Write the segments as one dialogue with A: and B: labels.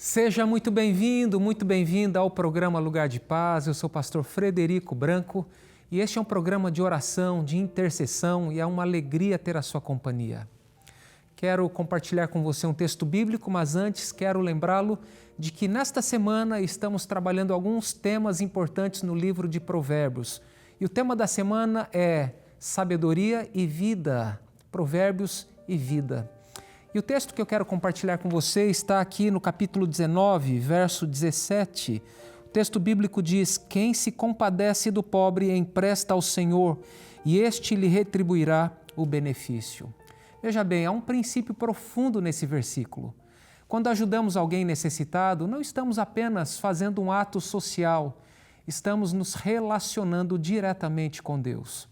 A: Seja muito bem-vindo, muito bem-vinda ao programa Lugar de Paz. Eu sou o pastor Frederico Branco e este é um programa de oração, de intercessão e é uma alegria ter a sua companhia. Quero compartilhar com você um texto bíblico, mas antes quero lembrá-lo de que nesta semana estamos trabalhando alguns temas importantes no livro de Provérbios. E o tema da semana é sabedoria e vida, Provérbios e vida. E o texto que eu quero compartilhar com você está aqui no capítulo 19, verso 17. O texto bíblico diz: quem se compadece do pobre empresta ao Senhor, e este lhe retribuirá o benefício. Veja bem, há um princípio profundo nesse versículo. Quando ajudamos alguém necessitado, não estamos apenas fazendo um ato social, estamos nos relacionando diretamente com Deus.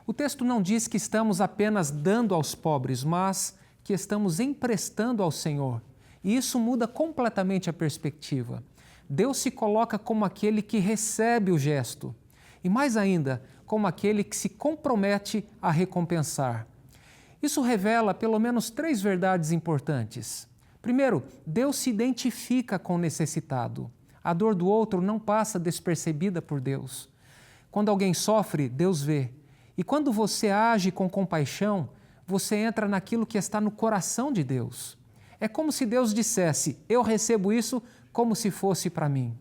A: O texto não diz que estamos apenas dando aos pobres, mas que estamos emprestando ao Senhor. E isso muda completamente a perspectiva. Deus se coloca como aquele que recebe o gesto e, mais ainda, como aquele que se compromete a recompensar. Isso revela pelo menos 3 verdades importantes. Primeiro, Deus se identifica com o necessitado. A dor do outro não passa despercebida por Deus. Quando alguém sofre, Deus vê. E quando você age com compaixão, você entra naquilo que está no coração de Deus. É como se Deus dissesse: eu recebo isso como se fosse para mim.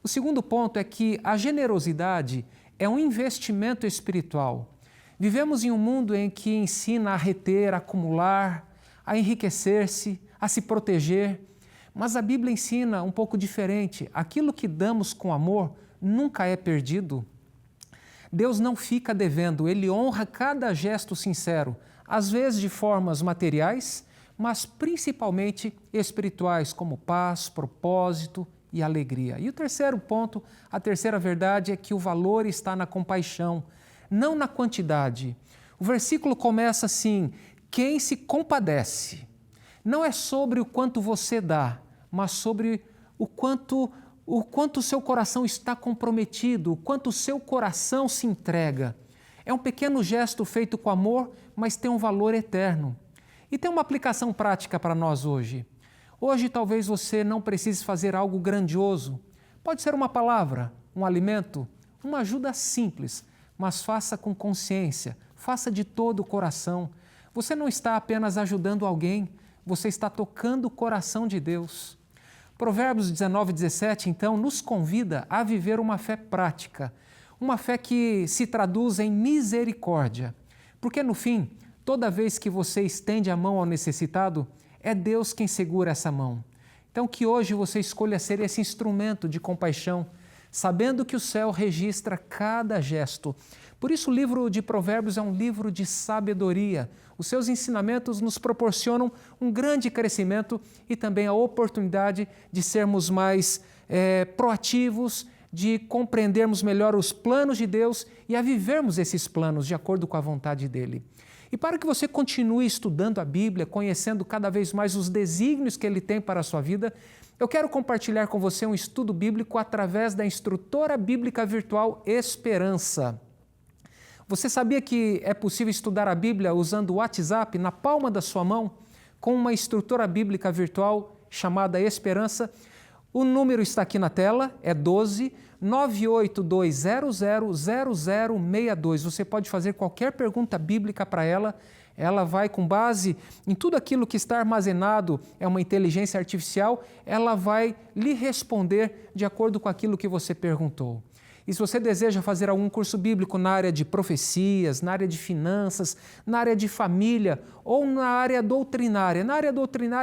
A: O segundo ponto é que a generosidade é um investimento espiritual. Vivemos em um mundo em que ensina a reter, a acumular, a enriquecer-se, a se proteger, mas a Bíblia ensina um pouco diferente. Aquilo que damos com amor nunca é perdido. Deus não fica devendo, Ele honra cada gesto sincero, às vezes de formas materiais, mas principalmente espirituais, como paz, propósito e alegria. E o terceiro ponto, a terceira verdade é que o valor está na compaixão, não na quantidade. O versículo começa assim: quem se compadece. Não é sobre o quanto você dá, mas sobre o quanto o seu coração está comprometido, o quanto o seu coração se entrega. É um pequeno gesto feito com amor, mas tem um valor eterno. E tem uma aplicação prática para nós hoje. Hoje talvez você não precise fazer algo grandioso. Pode ser uma palavra, um alimento, uma ajuda simples, mas faça com consciência, faça de todo o coração. Você não está apenas ajudando alguém, você está tocando o coração de Deus. Provérbios 19, 17, então, nos convida a viver uma fé prática, uma fé que se traduz em misericórdia, porque no fim, toda vez que você estende a mão ao necessitado, é Deus quem segura essa mão. Então que hoje você escolha ser esse instrumento de compaixão, sabendo que o céu registra cada gesto. Por isso o livro de Provérbios é um livro de sabedoria. Os seus ensinamentos nos proporcionam um grande crescimento e também a oportunidade de sermos mais proativos, de compreendermos melhor os planos de Deus e a vivermos esses planos de acordo com a vontade dEle. E para que você continue estudando a Bíblia, conhecendo cada vez mais os desígnios que Ele tem para a sua vida, eu quero compartilhar com você um estudo bíblico através da instrutora bíblica virtual Esperança. Você sabia que é possível estudar a Bíblia usando o WhatsApp na palma da sua mão, com uma instrutora bíblica virtual chamada Esperança? O número está aqui na tela, é 12 982000062. Você pode fazer qualquer pergunta bíblica para ela. Ela vai, com base em tudo aquilo que está armazenado, é uma inteligência artificial, ela vai lhe responder de acordo com aquilo que você perguntou. E se você deseja fazer algum curso bíblico na área de profecias, na área de finanças, na área de família ou na área doutrinária,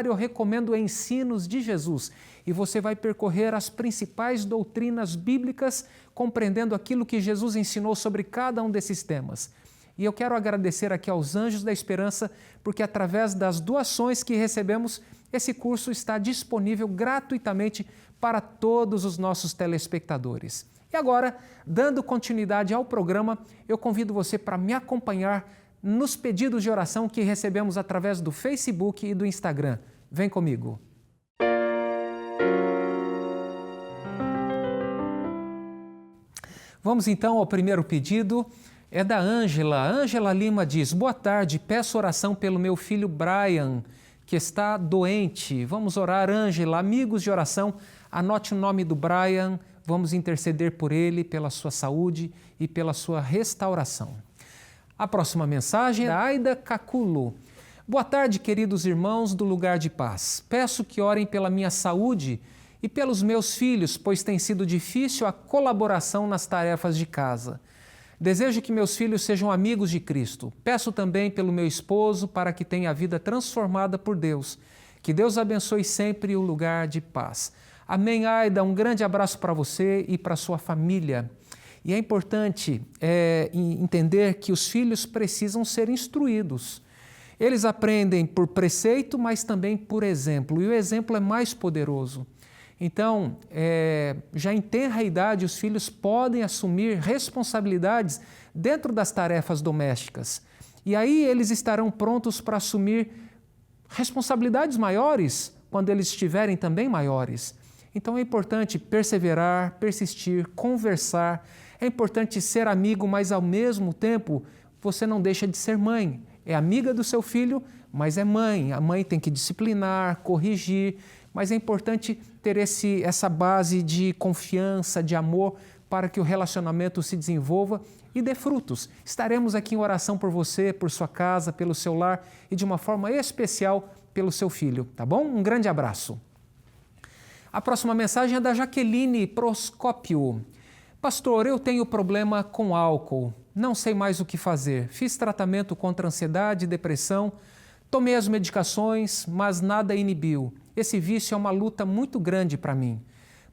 A: eu recomendo Ensinos de Jesus. E você vai percorrer as principais doutrinas bíblicas, compreendendo aquilo que Jesus ensinou sobre cada um desses temas. E eu quero agradecer aqui aos Anjos da Esperança, porque através das doações que recebemos, esse curso está disponível gratuitamente para todos os nossos telespectadores. E agora, dando continuidade ao programa, eu convido você para me acompanhar nos pedidos de oração que recebemos através do Facebook e do Instagram. Vem comigo! Vamos então ao primeiro pedido, é da Ângela. Ângela Lima diz: boa tarde, peço oração pelo meu filho Brian, que está doente. Vamos orar, Ângela, amigos de oração, anote o nome do Brian, vamos interceder por ele, pela sua saúde e pela sua restauração. A próxima mensagem é da Aida Caculo. Boa tarde, queridos irmãos do Lugar de Paz. Peço que orem pela minha saúde e pelos meus filhos, pois tem sido difícil a colaboração nas tarefas de casa. Desejo que meus filhos sejam amigos de Cristo. Peço também pelo meu esposo para que tenha a vida transformada por Deus. Que Deus abençoe sempre o Lugar de Paz. Amém, Aida. Um grande abraço para você e para a sua família. E é importante entender que os filhos precisam ser instruídos. Eles aprendem por preceito, mas também por exemplo. E o exemplo é mais poderoso. Então, já em tenra idade, os filhos podem assumir responsabilidades dentro das tarefas domésticas. E aí eles estarão prontos para assumir responsabilidades maiores quando eles estiverem também maiores. Então é importante perseverar, persistir, conversar. É importante ser amigo, mas ao mesmo tempo você não deixa de ser mãe. É amiga do seu filho, mas é mãe. A mãe tem que disciplinar, corrigir. Mas é importante ter essa base de confiança, de amor, para que o relacionamento se desenvolva e dê frutos. Estaremos aqui em oração por você, por sua casa, pelo seu lar e de uma forma especial pelo seu filho, tá bom? Um grande abraço. A próxima mensagem é da Jaqueline Proscópio. Pastor, eu tenho problema com álcool, não sei mais o que fazer. Fiz tratamento contra ansiedade e depressão, tomei as medicações, mas nada inibiu. Esse vício é uma luta muito grande para mim.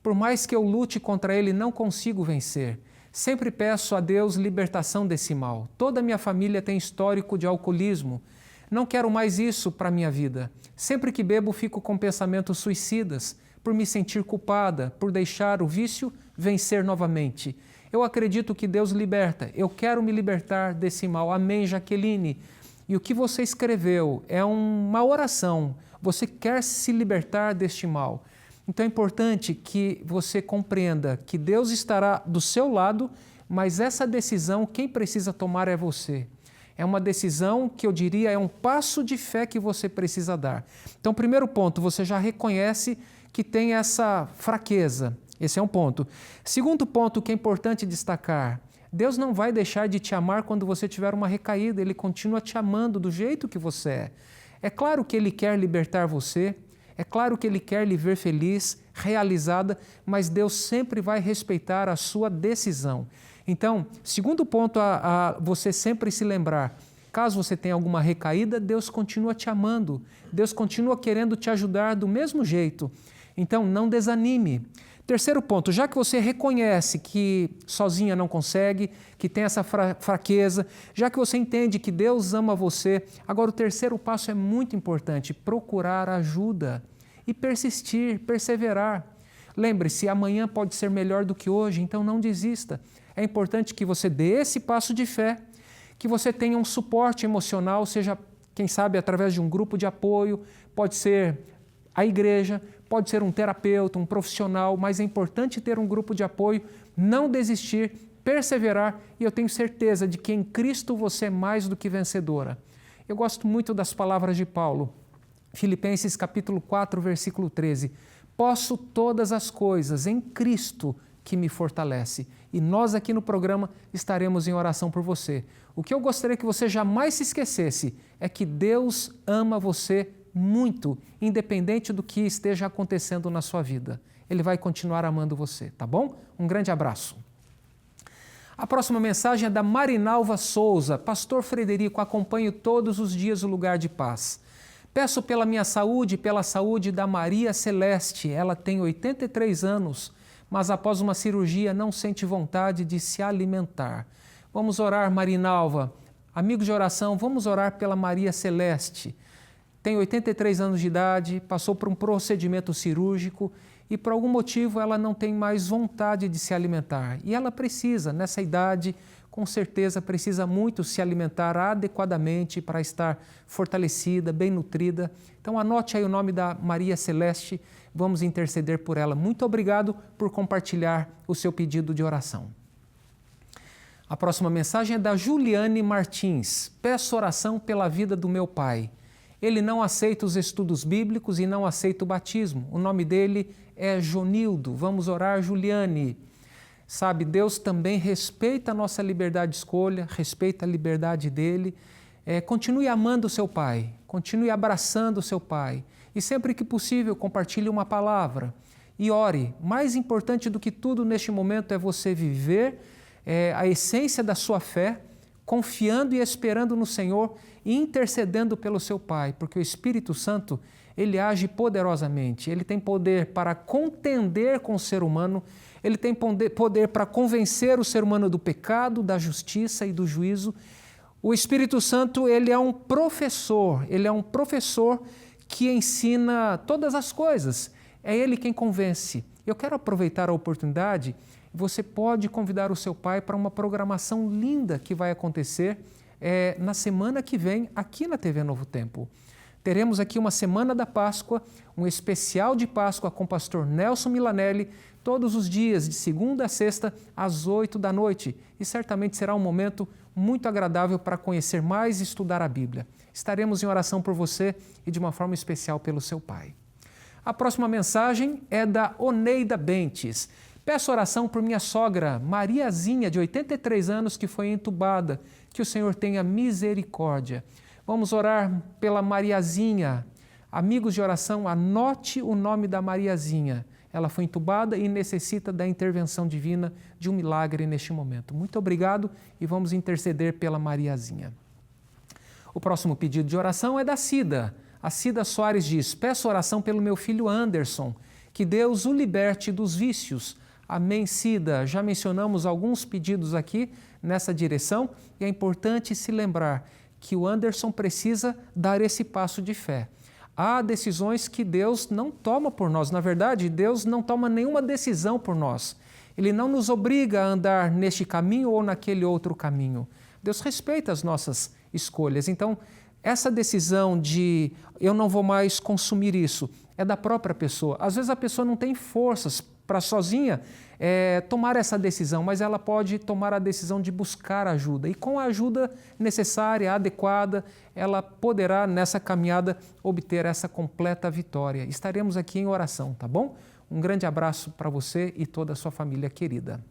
A: Por mais que eu lute contra ele, não consigo vencer. Sempre peço a Deus libertação desse mal. Toda a minha família tem histórico de alcoolismo. Não quero mais isso para a minha vida. Sempre que bebo, fico com pensamentos suicidas, por me sentir culpada, por deixar o vício vencer novamente. Eu acredito que Deus liberta. Eu quero me libertar desse mal. Amém, Jaqueline? E o que você escreveu é uma oração. Você quer se libertar deste mal. Então é importante que você compreenda que Deus estará do seu lado, mas essa decisão, quem precisa tomar é você. É uma decisão que eu diria é um passo de fé que você precisa dar. Então, primeiro ponto, você já reconhece que tem essa fraqueza. Esse é um ponto. Segundo ponto que é importante destacar, Deus não vai deixar de te amar quando você tiver uma recaída, Ele continua te amando do jeito que você é. É claro que Ele quer libertar você, é claro que Ele quer lhe ver feliz, realizada, mas Deus sempre vai respeitar a sua decisão. Então, segundo ponto a você sempre se lembrar, caso você tenha alguma recaída, Deus continua te amando, Deus continua querendo te ajudar do mesmo jeito. Então, não desanime. Terceiro ponto, já que você reconhece que sozinha não consegue, que tem essa fraqueza, já que você entende que Deus ama você, agora o terceiro passo é muito importante, procurar ajuda e persistir, perseverar. Lembre-se, amanhã pode ser melhor do que hoje, então não desista. É importante que você dê esse passo de fé, que você tenha um suporte emocional, seja, quem sabe, através de um grupo de apoio, pode ser a igreja, pode ser um terapeuta, um profissional, mas é importante ter um grupo de apoio, não desistir, perseverar, e eu tenho certeza de que em Cristo você é mais do que vencedora. Eu gosto muito das palavras de Paulo, Filipenses capítulo 4, versículo 13. Posso todas as coisas em Cristo que me fortalece. E nós aqui no programa estaremos em oração por você. O que eu gostaria que você jamais se esquecesse é que Deus ama você muito, independente do que esteja acontecendo na sua vida. Ele vai continuar amando você, tá bom? Um grande abraço. A próxima mensagem é da Marinalva Souza. Pastor Frederico, acompanho todos os dias o Lugar de Paz. Peço pela minha saúde e pela saúde da Maria Celeste. Ela tem 83 anos, mas após uma cirurgia não sente vontade de se alimentar. Vamos orar, Marinalva. Amigos de oração, vamos orar pela Maria Celeste. Tem 83 anos de idade, passou por um procedimento cirúrgico e por algum motivo ela não tem mais vontade de se alimentar. E ela precisa, nessa idade, com certeza precisa muito se alimentar adequadamente para estar fortalecida, bem nutrida. Então anote aí o nome da Maria Celeste, vamos interceder por ela. Muito obrigado por compartilhar o seu pedido de oração. A próxima mensagem é da Juliane Martins. Peço oração pela vida do meu pai. ele não aceita os estudos bíblicos e não aceita o batismo. O nome dele é Jonildo. Vamos orar, Juliane. Sabe, Deus também respeita a nossa liberdade de escolha, respeita a liberdade dele. Continue amando o seu pai, continue abraçando o seu pai. E sempre que possível, compartilhe uma palavra. E ore. Mais importante do que tudo neste momento é você viver a essência da sua fé, confiando e esperando no Senhor e intercedendo pelo seu pai, porque o Espírito Santo, ele age poderosamente. Ele tem poder para contender com o ser humano, ele tem poder para convencer o ser humano do pecado, da justiça e do juízo. O Espírito Santo, ele é um professor que ensina todas as coisas. É ele quem convence. Eu quero aproveitar a oportunidade, você pode convidar o seu pai para uma programação linda que vai acontecer na semana que vem aqui na TV Novo Tempo. Teremos aqui uma Semana da Páscoa, um especial de Páscoa com o pastor Nelson Milanelli, todos os dias, de segunda a sexta, às 8 da noite. E certamente será um momento muito agradável para conhecer mais e estudar a Bíblia. Estaremos em oração por você e de uma forma especial pelo seu pai. A próxima mensagem é da Oneida Bentes. Peço oração por minha sogra, Mariazinha, de 83 anos, que foi entubada. Que o Senhor tenha misericórdia. Vamos orar pela Mariazinha. Amigos de oração, anote o nome da Mariazinha. Ela foi entubada e necessita da intervenção divina, de um milagre neste momento. Muito obrigado e vamos interceder pela Mariazinha. O próximo pedido de oração é da Cida. A Cida Soares diz: peço oração pelo meu filho Anderson, que Deus o liberte dos vícios. Amém, Cida. Já mencionamos alguns pedidos aqui nessa direção e é importante se lembrar que o Anderson precisa dar esse passo de fé. Há decisões que Deus não toma por nós. Na verdade, Deus não toma nenhuma decisão por nós. Ele não nos obriga a andar neste caminho ou naquele outro caminho. Deus respeita as nossas escolhas. Então, essa decisão de eu não vou mais consumir isso é da própria pessoa. Às vezes a pessoa não tem forças para sozinha tomar essa decisão, mas ela pode tomar a decisão de buscar ajuda. E com a ajuda necessária, adequada, ela poderá, nessa caminhada, obter essa completa vitória. Estaremos aqui em oração, tá bom? Um grande abraço para você e toda a sua família querida.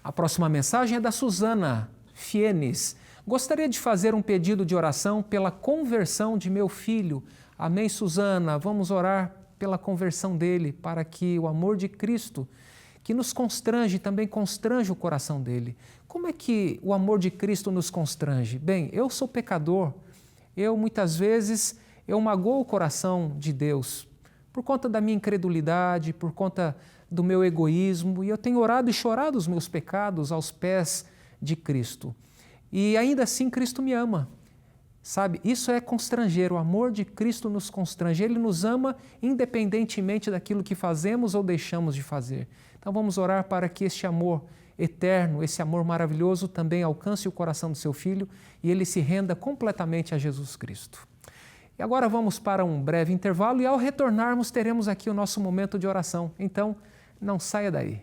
A: A próxima mensagem é da Suzana Fienes. Gostaria de fazer um pedido de oração pela conversão de meu filho. Amém, Suzana? Vamos orar pela conversão dele, para que o amor de Cristo, que nos constrange, também constrange o coração dele. Como é que o amor de Cristo nos constrange? Bem, eu sou pecador, muitas vezes magoo o coração de Deus, por conta da minha incredulidade, por conta do meu egoísmo, e eu tenho orado e chorado os meus pecados aos pés de Cristo. E ainda assim Cristo me ama. Sabe, isso é constranger, o amor de Cristo nos constrange, Ele nos ama independentemente daquilo que fazemos ou deixamos de fazer. Então vamos orar para que este amor eterno, esse amor maravilhoso também alcance o coração do seu filho e ele se renda completamente a Jesus Cristo. E agora vamos para um breve intervalo e ao retornarmos teremos aqui o nosso momento de oração. Então não saia daí.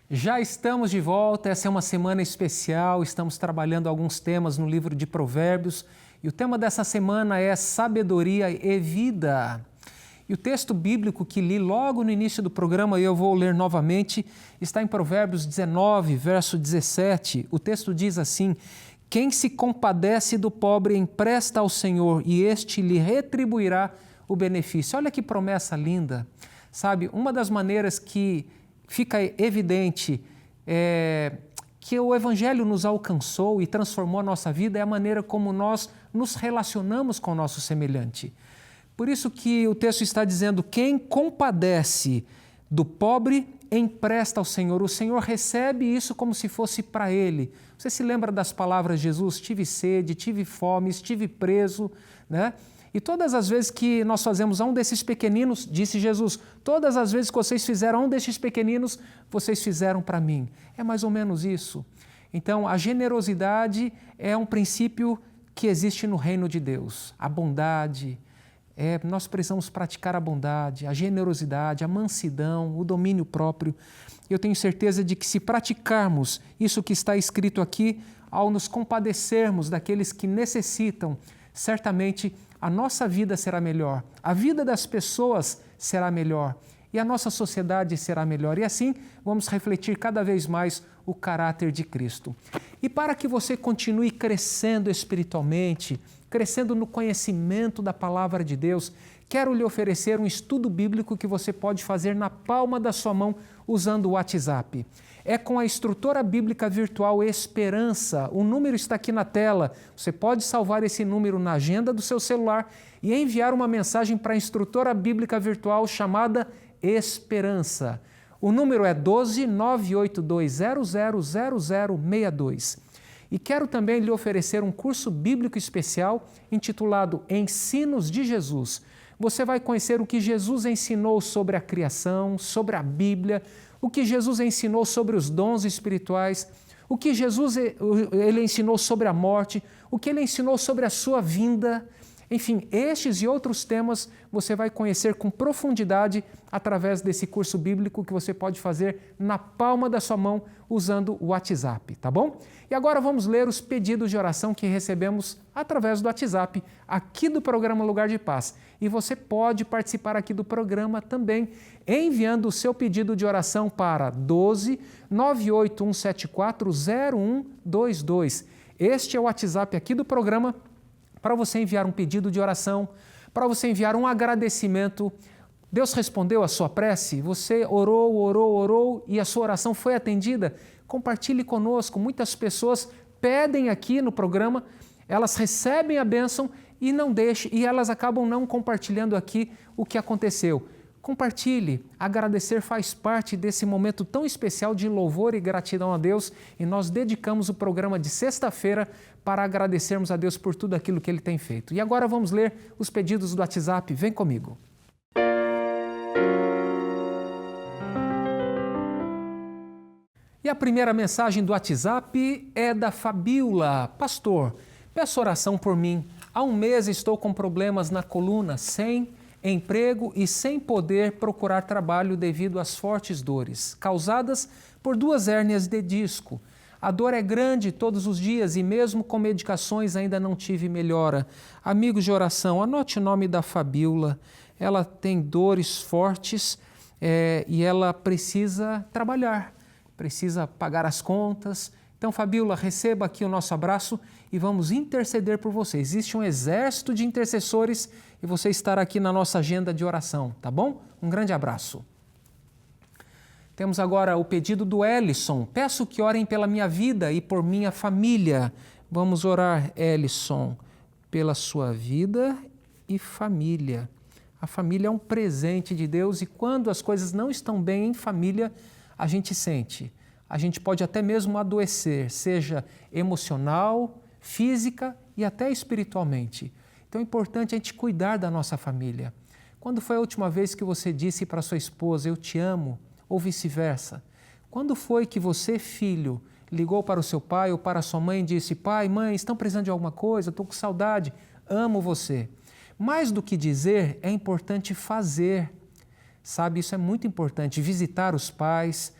A: Já estamos de volta, essa é uma semana especial, estamos trabalhando alguns temas no livro de Provérbios e o tema dessa semana é sabedoria e vida. E o texto bíblico que li logo no início do programa, e eu vou ler novamente, está em Provérbios 19, verso 17. O texto diz assim: quem se compadece do pobre empresta ao Senhor e este lhe retribuirá o benefício. Olha que promessa linda, sabe? Uma das maneiras que fica evidente que o Evangelho nos alcançou e transformou a nossa vida é a maneira como nós nos relacionamos com o nosso semelhante. Por isso que o texto está dizendo, quem compadece do pobre empresta ao Senhor. O Senhor recebe isso como se fosse para Ele. Você se lembra das palavras de Jesus? Tive sede, tive fome, estive preso, né? E todas as vezes que nós fazemos a um desses pequeninos, disse Jesus, todas as vezes que vocês fizeram a um desses pequeninos, vocês fizeram para mim. É mais ou menos isso. Então, a generosidade é um princípio que existe no reino de Deus. A bondade, nós precisamos praticar a bondade, a generosidade, a mansidão, o domínio próprio. Eu tenho certeza de que se praticarmos isso que está escrito aqui, ao nos compadecermos daqueles que necessitam, certamente a nossa vida será melhor, a vida das pessoas será melhor e a nossa sociedade será melhor. E assim vamos refletir cada vez mais o caráter de Cristo. E para que você continue crescendo espiritualmente, crescendo no conhecimento da palavra de Deus, quero lhe oferecer um estudo bíblico que você pode fazer na palma da sua mão usando o WhatsApp. É com a instrutora bíblica virtual Esperança. O número está aqui na tela. Você pode salvar esse número na agenda do seu celular e enviar uma mensagem para a instrutora bíblica virtual chamada Esperança. O número é 12-982000062. E quero também lhe oferecer um curso bíblico especial intitulado Ensinos de Jesus. Você vai conhecer o que Jesus ensinou sobre a criação, sobre a Bíblia, o que Jesus ensinou sobre os dons espirituais, o que Jesus ele ensinou sobre a morte, o que ele ensinou sobre a sua vinda. Enfim, estes e outros temas você vai conhecer com profundidade através desse curso bíblico que você pode fazer na palma da sua mão usando o WhatsApp, tá bom? E agora vamos ler os pedidos de oração que recebemos através do WhatsApp aqui do programa Lugar de Paz. E você pode participar aqui do programa também enviando o seu pedido de oração para 12-98174-0122. Este é o WhatsApp aqui do programa para você enviar um pedido de oração, para você enviar um agradecimento. Deus respondeu a sua prece, você orou e a sua oração foi atendida. Compartilhe conosco. Muitas pessoas pedem aqui no programa, elas recebem a bênção e elas acabam não compartilhando aqui o que aconteceu. Compartilhe. Agradecer faz parte desse momento tão especial de louvor e gratidão a Deus e nós dedicamos o programa de sexta-feira para agradecermos a Deus por tudo aquilo que Ele tem feito. E agora vamos ler os pedidos do WhatsApp. Vem comigo. E a primeira mensagem do WhatsApp é da Fabíola. Pastor, peço oração por mim. Há um mês estou com problemas na coluna, sem emprego e sem poder procurar trabalho devido às fortes dores, causadas por 2 hérnias de disco. A dor é grande todos os dias e mesmo com medicações ainda não tive melhora. Amigos de oração, anote o nome da Fabíola. Ela tem dores fortes e ela precisa trabalhar, precisa pagar as contas. Então, Fabíola, receba aqui o nosso abraço e vamos interceder por você. Existe um exército de intercessores e você estará aqui na nossa agenda de oração, tá bom? Um grande abraço. Temos agora o pedido do Ellison. Peço que orem pela minha vida e por minha família. Vamos orar, Ellison, pela sua vida e família. A família é um presente de Deus e quando as coisas não estão bem em família, a gente sente. A gente pode até mesmo adoecer, seja emocional, física e até espiritualmente. Então é importante a gente cuidar da nossa família. Quando foi a última vez que você disse para sua esposa, eu te amo, ou vice-versa? Quando foi que você, filho, ligou para o seu pai ou para a sua mãe e disse, pai, mãe, estão precisando de alguma coisa? Estou com saudade, amo você. Mais do que dizer, é importante fazer. Sabe, isso é muito importante, visitar os pais,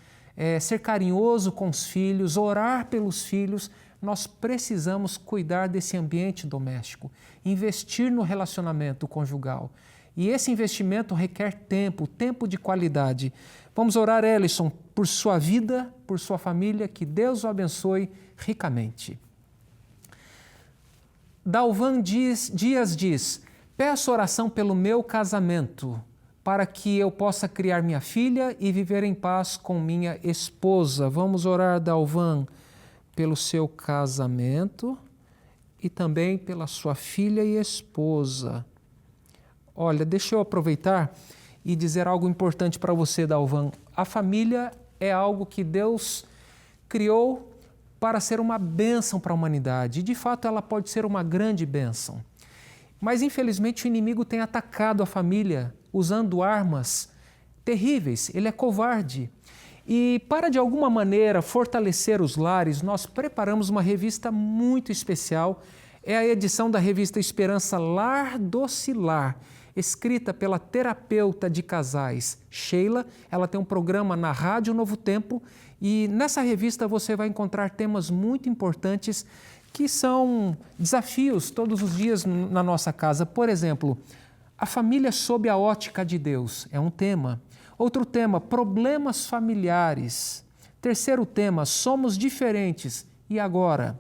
A: ser carinhoso com os filhos, orar pelos filhos. Nós precisamos cuidar desse ambiente doméstico, investir no relacionamento conjugal. E esse investimento requer tempo de qualidade. Vamos orar, Ellison, por sua vida, por sua família, que Deus o abençoe ricamente. Dalvan Dias diz, peço oração pelo meu casamento, para que eu possa criar minha filha e viver em paz com minha esposa. Vamos orar, Dalvan, pelo seu casamento e também pela sua filha e esposa. Olha, deixa eu aproveitar e dizer algo importante para você, Dalvan. A família é algo que Deus criou para ser uma bênção para a humanidade. E, de fato, ela pode ser uma grande bênção. Mas infelizmente o inimigo tem atacado a família usando armas terríveis, ele é covarde. E para de alguma maneira fortalecer os lares, nós preparamos uma revista muito especial, é a edição da revista Esperança Lar Docilar, escrita pela terapeuta de casais Sheila. Ela tem um programa na Rádio Novo Tempo e nessa revista você vai encontrar temas muito importantes que são desafios todos os dias na nossa casa. Por exemplo, a família sob a ótica de Deus é um tema. Outro tema, problemas familiares. Terceiro tema, somos diferentes. E agora?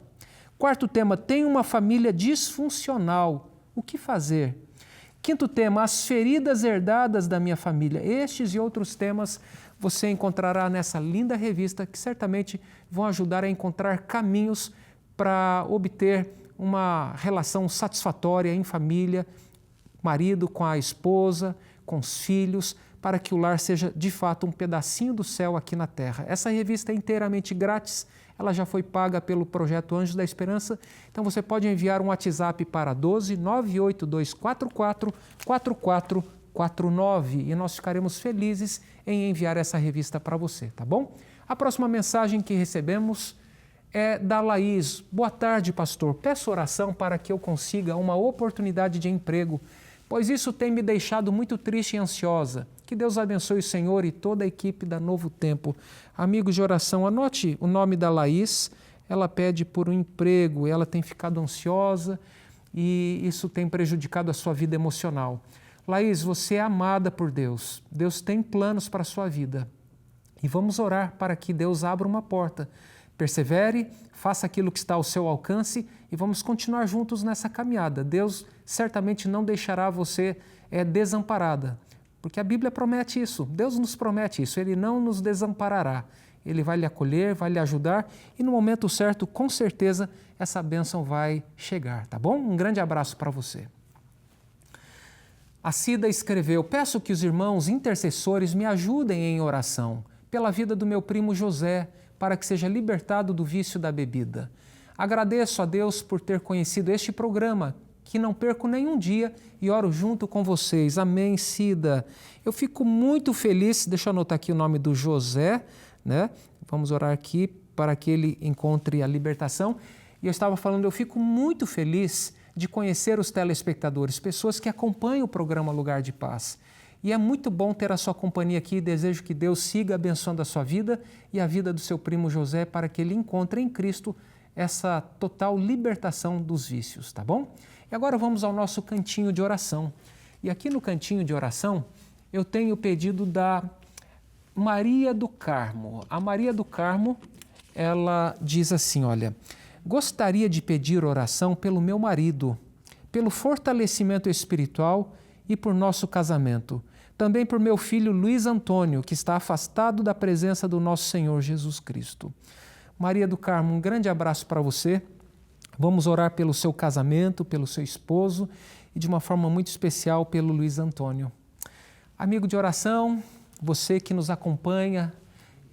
A: Quarto tema, tenho uma família disfuncional. O que fazer? Quinto tema, as feridas herdadas da minha família. Estes e outros temas você encontrará nessa linda revista que certamente vão ajudar a encontrar caminhos para obter uma relação satisfatória em família, marido com a esposa, com os filhos, para que o lar seja de fato um pedacinho do céu aqui na terra. Essa revista é inteiramente grátis, ela já foi paga pelo projeto Anjos da Esperança, então você pode enviar um WhatsApp para 12 98244 4449 e nós ficaremos felizes em enviar essa revista para você, tá bom? A próxima mensagem que recebemos é da Laís. Boa tarde, pastor. Peço oração para que eu consiga uma oportunidade de emprego, pois isso tem me deixado muito triste e ansiosa. Que Deus abençoe o Senhor e toda a equipe da Novo Tempo. Amigos de oração, anote o nome da Laís. Ela pede por um emprego, ela tem ficado ansiosa e isso tem prejudicado a sua vida emocional. Laís, você é amada por Deus. Deus tem planos para a sua vida. E vamos orar para que Deus abra uma porta. Persevere, faça aquilo que está ao seu alcance e vamos continuar juntos nessa caminhada. Deus certamente não deixará você desamparada, porque a Bíblia promete isso, Deus nos promete isso, Ele não nos desamparará. Ele vai lhe acolher, vai lhe ajudar e no momento certo, com certeza, essa bênção vai chegar, tá bom? Um grande abraço para você. A Cida escreveu, peço que os irmãos intercessores me ajudem em oração pela vida do meu primo José, para que seja libertado do vício da bebida. Agradeço a Deus por ter conhecido este programa, que não perco nenhum dia e oro junto com vocês. Amém, Cida. Eu fico muito feliz, deixa eu anotar aqui o nome do José, né? Vamos orar aqui para que ele encontre a libertação. E eu estava falando, eu fico muito feliz de conhecer os telespectadores, pessoas que acompanham o programa Lugar de Paz. E é muito bom ter a sua companhia aqui. Desejo que Deus siga abençoando a sua vida e a vida do seu primo José para que ele encontre em Cristo essa total libertação dos vícios, tá bom? E agora vamos ao nosso cantinho de oração. E aqui no cantinho de oração eu tenho o pedido da Maria do Carmo. A Maria do Carmo, ela diz assim, olha, gostaria de pedir oração pelo meu marido, pelo fortalecimento espiritual e por nosso casamento. Também por meu filho Luiz Antônio, que está afastado da presença do nosso Senhor Jesus Cristo. Maria do Carmo, um grande abraço para você. Vamos orar pelo seu casamento, pelo seu esposo e de uma forma muito especial pelo Luiz Antônio. Amigo de oração, você que nos acompanha,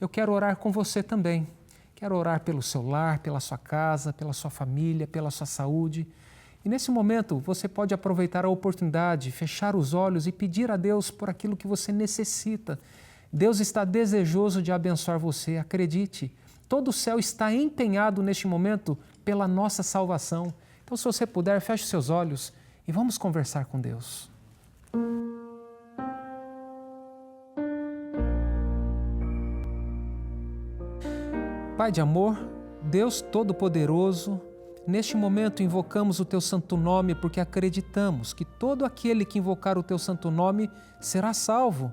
A: eu quero orar com você também. Quero orar pelo seu lar, pela sua casa, pela sua família, pela sua saúde. E nesse momento você pode aproveitar a oportunidade, fechar os olhos e pedir a Deus por aquilo que você necessita. Deus está desejoso de abençoar você, acredite. Todo o céu está empenhado neste momento pela nossa salvação. Então, se você puder, feche seus olhos e vamos conversar com Deus. Pai de amor, Deus Todo-Poderoso, neste momento invocamos o Teu santo nome porque acreditamos que todo aquele que invocar o Teu santo nome será salvo.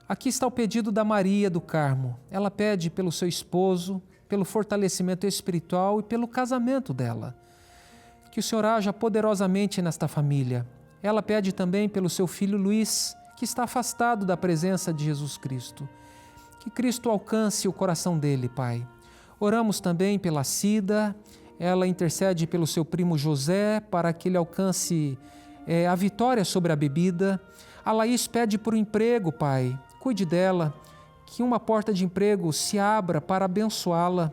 A: Aqui está o pedido da Maria do Carmo. Ela pede pelo seu esposo, pelo fortalecimento espiritual e pelo casamento dela. Que o Senhor haja poderosamente nesta família. Ela pede também pelo seu filho Luiz, que está afastado da presença de Jesus Cristo. Que Cristo alcance o coração dele, Pai. Oramos também pela Cida. Ela intercede pelo seu primo José para que ele alcance a vitória sobre a bebida. A Laís pede por um emprego, Pai. Cuide dela, que uma porta de emprego se abra para abençoá-la.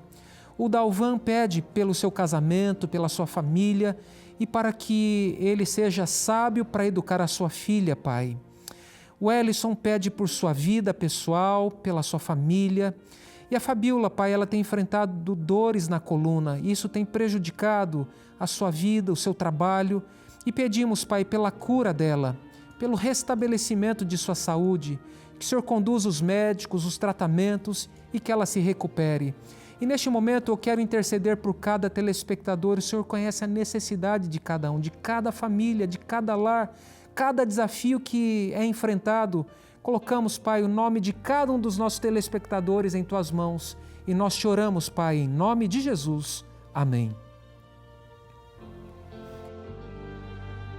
A: O Dalvan pede pelo seu casamento, pela sua família e para que ele seja sábio para educar a sua filha, Pai. O Ellison pede por sua vida pessoal, pela sua família. E a Fabiola, Pai, ela tem enfrentado dores na coluna e isso tem prejudicado a sua vida, o seu trabalho. E pedimos, Pai, pela cura dela, pelo restabelecimento de sua saúde, que o Senhor conduza os médicos, os tratamentos e que ela se recupere. E neste momento eu quero interceder por cada telespectador. O Senhor conhece a necessidade de cada um, de cada família, de cada lar, cada desafio que é enfrentado. Colocamos, Pai, o nome de cada um dos nossos telespectadores em Tuas mãos e nós te oramos, Pai, em nome de Jesus. Amém.